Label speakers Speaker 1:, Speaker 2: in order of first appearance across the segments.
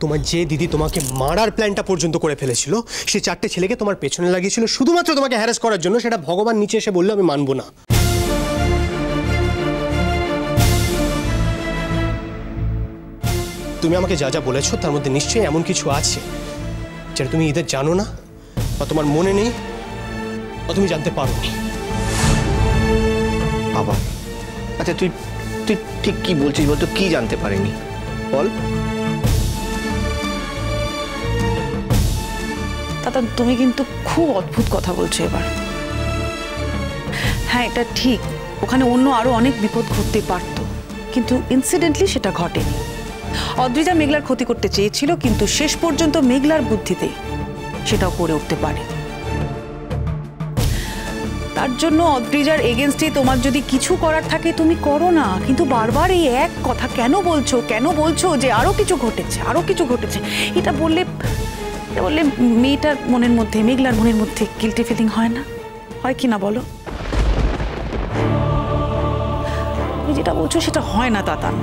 Speaker 1: তোমার যে দিদি তোমাকে মারার প্ল্যানটা পর্যন্ত করে ফেলেছিল, সে 4টে ছেলেকে তোমার পেছনে লাগিয়েছিল শুধুমাত্র তোমাকে হ্যারাস করার জন্য, সেটা ভগবান নিচে এসে বললো আমি মানবো না। তুমি আমাকে যা যা বলেছো তার মধ্যে নিশ্চয়ই এমন কিছু আছে যেটা তুমি এদের জানো না, বা তোমার মনে নেই, বা তুমি জানতে পারোনি।
Speaker 2: বাবা, আচ্ছা তুই তুই ঠিক কি বলছিস বলতো? কি জানতে পারিনি বল।
Speaker 3: দাদা তুমি কিন্তু খুব অদ্ভুত কথা বলছো এবার। হ্যাঁ এটা ঠিক, ওখানে অন্য আরো অনেক বিপদ ঘটতে পারতো, কিন্তু ইনসিডেন্টলি সেটা ঘটেনি। অদ্রিজা মেঘলার ক্ষতি করতে চেয়েছিল, কিন্তু শেষ পর্যন্ত মেঘলার বুদ্ধিতে সেটাও করে উঠতে পারে। তার জন্য অদ্রিজার এগেনস্টে তোমার যদি কিছু করার থাকে তুমি করো না, কিন্তু বারবার এই এক কথা কেন বলছো যে আরো কিছু ঘটেছে? এটা বললে মেয়েটার মনের মধ্যে, মেঘলার মনের মধ্যে গিল্টি ফিলিং হয় না? হয় কি না বলো? তুমি যেটা বলছো সেটা হয় না তাতান।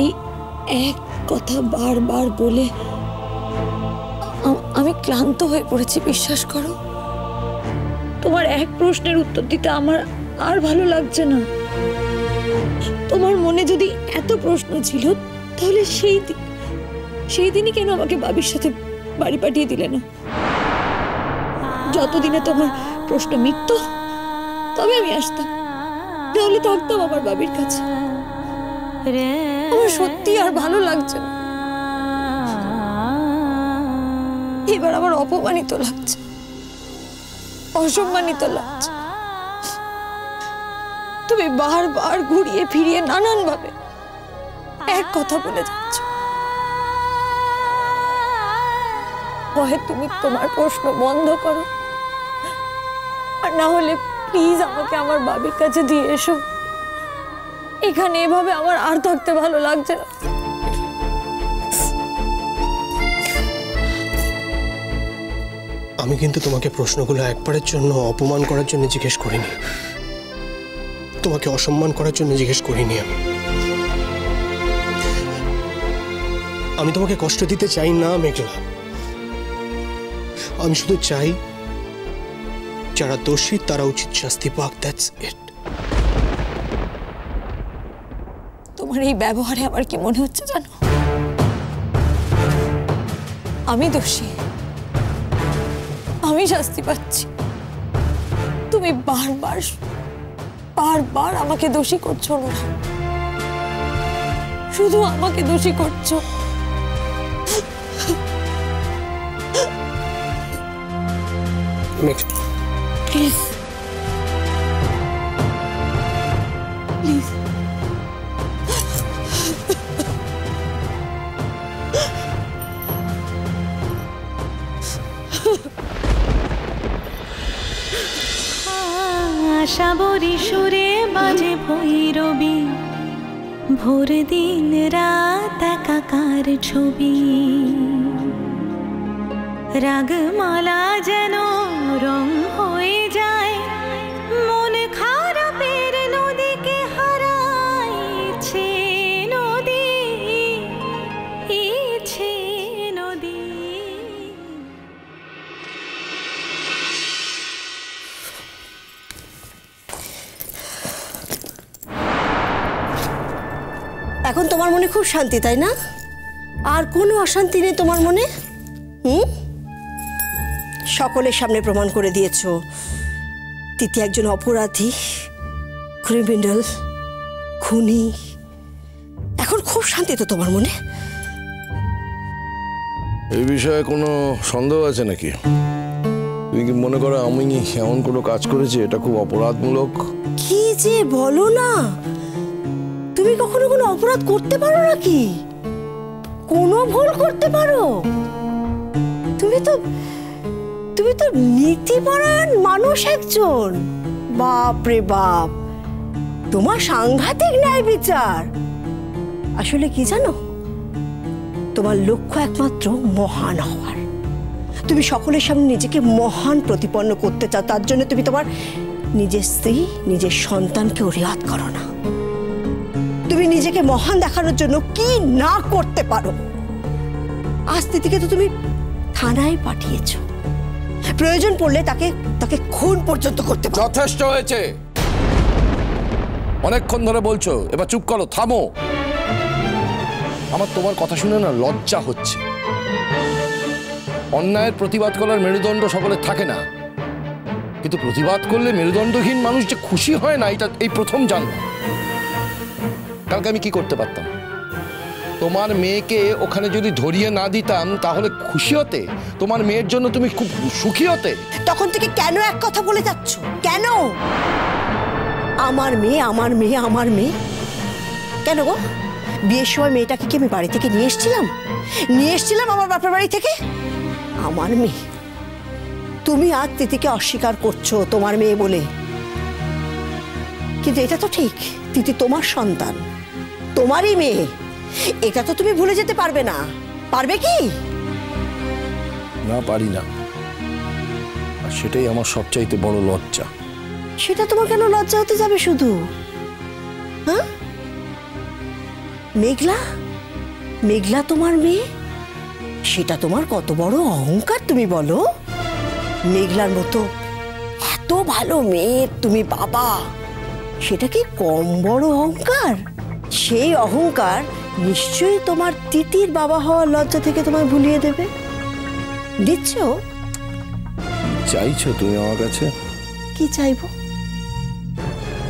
Speaker 4: এই এক কথা বারবার বলে আমি ক্লান্ত হয়ে পড়েছি, বিশ্বাস করো। তোমার এক প্রশ্নের উত্তর দিতে আমার আর ভালো লাগছে না। তোমার মনে যদি এত প্রশ্ন ছিল তাহলে সেই দিনই কেন আমাকে বাবির সাথে বাড়ি পাঠিয়ে দিলে না? যতদিনে তোমার প্রশ্ন মিটতো তবে আমি আসতাম, নাহলে থাকতাম আমার বাবির কাছে। আমার সত্যি আর ভালো লাগছে না। এবার আমার অপমানিত লাগছে, অসম্মানিত লাগছে। তুমি বারবার ঘুরিয়ে ফিরিয়ে নানান ভাবে এক কথা বলে যাচ্ছ। হয় তুমি তোমার প্রশ্ন বন্ধ করো, আর না হলে প্লিজ আমাকে আমার বাবির কাছে দিয়ে এসো। এখানে এভাবে আমার আর থাকতে ভালো লাগছে না।
Speaker 1: আমি কিন্তু তোমাকে প্রশ্নগুলো একবারের জন্য অপমান করার জন্য জিজ্ঞেস করিনি, তোমাকে অসম্মান করার জন্য জিজ্ঞেস করিনি। আমি তোমাকে কষ্ট দিতে চাই না মেঘলা। আমি শুধু চাই যারা দোষী তারা উচিত শাস্তি পাক, দ্যাটস ইট।
Speaker 4: তোমার এই ব্যবহারে আমার কি মনে হচ্ছে জানো? আমি দোষী, আমি শাস্তি পাচ্ছি। তুমি বারবার আমাকে দোষী করছো না, শুধু আমাকে দোষী করছো। প্লিজ প্লিজ
Speaker 5: আশাবরী সুরে বাজে ভৈরবী, ভোর দিন রাত একাকার ছবি, রাগমালা যেন রং হয়ে যায়, মন খারাপের নদীকে হারাইছে নদী।
Speaker 6: এখন তোমার মনে খুব শান্তি, তাই না? আর কোনো অশান্তি নেই তোমার মনে? সকলের সামনে প্রমাণ করে দিয়েছো তিথি একজন অপরাধী, ক্রিমিনাল, খুনি। এখন খুব শান্তি তো তোমার মনে?
Speaker 7: এই বিষয়ে কোনো সন্দেহ আছে নাকি? তুমি কি মনে করো আমি এমন কোনো কাজ করেছি এটা খুব অপরাধমূলক?
Speaker 6: কি যে বলো না, তুমি কখনো কোনো অপরাধ করতে পারো নাকি? কোনো ভুল করতে পারো? তুমি তো নীতিপরায়ণ মানুষ একজন। বাপ রে বাপ, তোমার সাংঘাতিক ন্যায় বিচার। আসলে কি জানো, তোমার লক্ষ্য একমাত্র মহান হওয়ার। তুমি সকলের সামনে নিজেকে মহান প্রতিপন্ন করতে চাও, তার জন্য তুমি তোমার নিজের স্ত্রী, নিজের সন্তানকে রিয়াদ করো না। তুমি নিজেকে মহান দেখানোর জন্য কি না করতে পারো। আজ তিথিকে তো তুমি থানায় পাঠিয়েছ, প্রয়োজন পড়লে তাকে তাকে খুন পর্যন্ত করতে পারো।
Speaker 7: যথেষ্ট হয়েছে, অনেকক্ষণ ধরে বলছো, এবার চুপ করো, থামো। আমার তোমার কথা শুনে না লজ্জা হচ্ছে। অন্যায়ের প্রতিবাদ করার মেরুদণ্ড সকলের থাকে না, কিন্তু প্রতিবাদ করলে মেরুদণ্ডহীন মানুষ যে খুশি হয় না, এটা এই প্রথম জানলাম। কালকে আমি কি করতে পারতাম? তোমার মেয়েকে ওখানে যদি ধরিয়ে না দিতাম তাহলে খুশি হতে? তোমার মেয়ের জন্য তুমি খুব সুখী হতে?
Speaker 6: তখন থেকে কেন এক কথা বলে যাচ্ছ? কেন আমার মেয়ে, আমার মেয়ে, আমার মেয়ে? কেন গো? বিয়ের সময় মেয়েটাকে কি আমি বাড়ি থেকে নিয়ে এসেছিলাম আমার বাপের বাড়ি থেকে? আমার মেয়ে। তুমি আজ তিথিকে অস্বীকার করছো তোমার মেয়ে বলে, কিন্তু এটা তো ঠিক, তিথি তোমার সন্তান, তোমারই মেয়ে। এটা তো তুমি ভুলে যেতে পারবে না, পারবে কি?
Speaker 7: না, পারি না। আর সেটাই আমার সবচাইতে বড় লজ্জা।
Speaker 6: সেটা তোমার কেন লজ্জা হতে যাবে শুধু? হ্যাঁ, মেঘলা তোমার মেয়ে, সেটা তোমার কত বড় অহংকার তুমি বলো। মেঘলার মতো এত ভালো মেয়ে তুমি বাবা, সেটা কি কম বড় অহংকার? সেই অহংকার নিশ্চয়ই তোমার তিতির বাবা হওয়ার লজ্জা থেকে তোমায় ভুলিয়ে দেবে। দিচ্ছ?
Speaker 7: চাইছো তুমি আমার কাছে?
Speaker 6: কি চাইবো?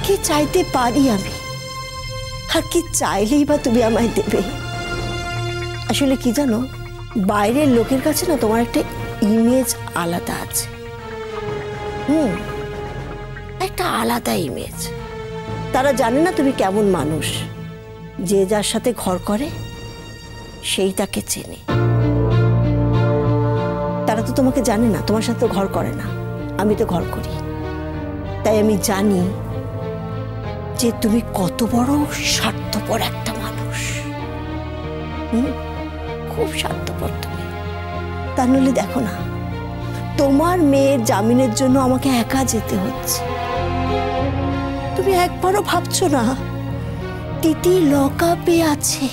Speaker 6: কি চাইতে পারি আমি? আর কি চাইলেই বা তুমি আমায় দেবে? আসলে কি জানো, বাইরের লোকের কাছে না তোমার একটা ইমেজ আলাদা আছে। একটা আলাদা ইমেজ। তারা জানে না তুমি কেমন মানুষ। যে যার সাথে ঘর করে সেই তাকে চেনে। তারা তো তোমাকে জানে না, তোমার সাথে তো ঘর করে না। আমি তো ঘর করি, তাই আমি জানি যে তুমি কত বড় স্বার্থপর একটা মানুষ। খুব স্বার্থপর তুমি। তা নইলে দেখো না, তোমার মেয়ের জামিনের জন্য আমাকে একা যেতে হচ্ছে। তুমি একবারও ভাবছো না তিথি লকআপে আছে?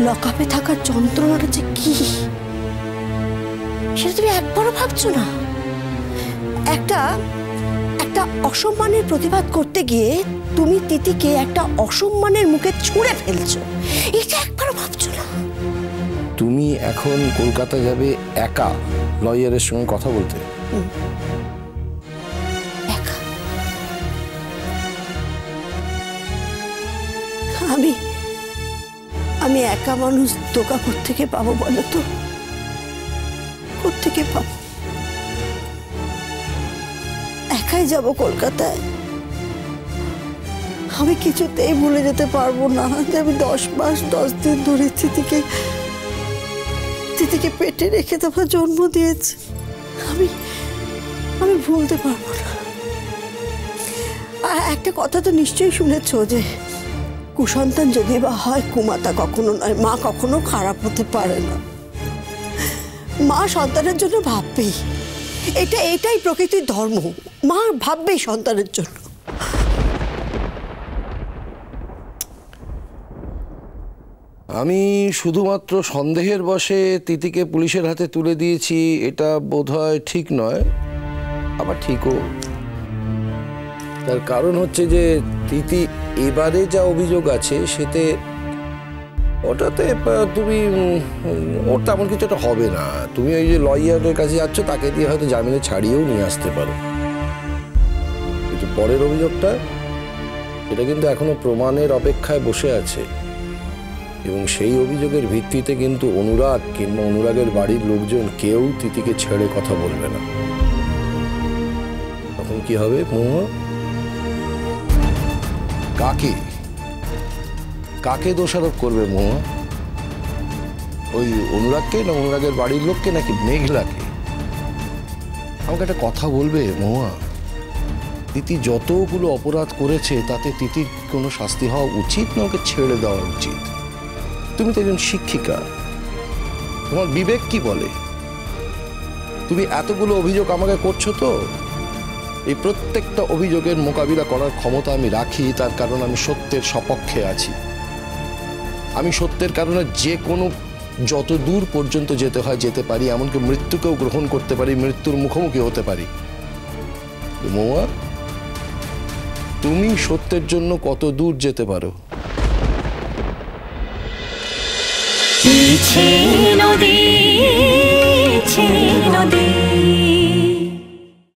Speaker 6: লকআপে থাকার যন্ত্রণাটা যে কি, সেটা তুমি একবারও ভাবছো না? একটা অসম্মানের প্রতিবাদ করতে গিয়ে তুমি তিথিকে একটা অসম্মানের মুখে ছুঁড়ে ফেলছো, এটা একবারও ভাবছো না?
Speaker 7: তুমি এখন কলকাতা যাবে একা লয়ারের সঙ্গে কথা বলতে?
Speaker 6: একা? আমি একা মানুষ ধোকা কোত্থেকে পাবো বলো তো? কোত্থেকে পাবো? একাই যাব কলকাতায়। আমি কিছুতেই ভুলে যেতে পারবো না যে আমি 10 মাস 10 দিন ধরে তিথিকে পেটে রেখে তোমার জন্ম দিয়েছি। আমি ভুলতে পারবো না। আর একটা কথা তো নিশ্চয়ই শুনেছো যে কুসন্তান যদি বা হয় কুমাতা কখনো নয়, মা কখনো খারাপ হতে পারে না। মা সন্তানের জন্য ভাববেই, এটাই প্রকৃতির ধর্ম। মা ভাববেই সন্তানের জন্য।
Speaker 7: আমি শুধুমাত্র সন্দেহের বশে তিথিকে পুলিশের হাতে তুলে দিয়েছি, এটা বোধহয় ঠিক নয়, আবার ঠিকও। তার কারণ হচ্ছে যে তিথি এবারে যা অভিযোগ আছে ওটাতে তুমি ওর তেমন কিছু একটা হবে না। তুমি ওই যে লয়ারের কাছে যাচ্ছ, তাকে দিয়ে হয়তো জামিনে ছাড়িয়েও নিয়ে আসতে পারো। কিন্তু পরের অভিযোগটা, এটা কিন্তু এখনো প্রমাণের অপেক্ষায় বসে আছে, এবং সেই অভিযোগের ভিত্তিতে কিন্তু অনুরাগ কিংবা অনুরাগের বাড়ির লোকজন কেউ তিথিকে ছেড়ে কথা বলবে না। তখন কি হবে মহুয়া? কাকে দোষারোপ করবে মহুয়া? ওই অনুরাগকে, না অনুরাগের বাড়ির লোককে, নাকি মেঘলাকে? আমাকে একটা কথা বলবে মহুয়া, তিথি যতগুলো অপরাধ করেছে তাতে তিথির কোনো শাস্তি হওয়া উচিত, না ওকে ছেড়ে দেওয়া উচিত? তুমি তো একজন শিক্ষিকা, তোমার বিবেক কি বলে? তুমি এতগুলো অভিযোগ আমাকে করছো, তো এই প্রত্যেকটা অভিযোগের মোকাবিলা করার ক্ষমতা আমি রাখি, তার কারণ আমি সত্যের সপক্ষে আছি। আমি সত্যের কারণে যে কোনো যত দূর পর্যন্ত যেতে হয় যেতে পারি, এমনকি মৃত্যুকেও গ্রহণ করতে পারি, মৃত্যুর মুখোমুখি হতে পারি। মৌয়া, তুমি সত্যের জন্য কত দূর যেতে পারো?
Speaker 5: নদী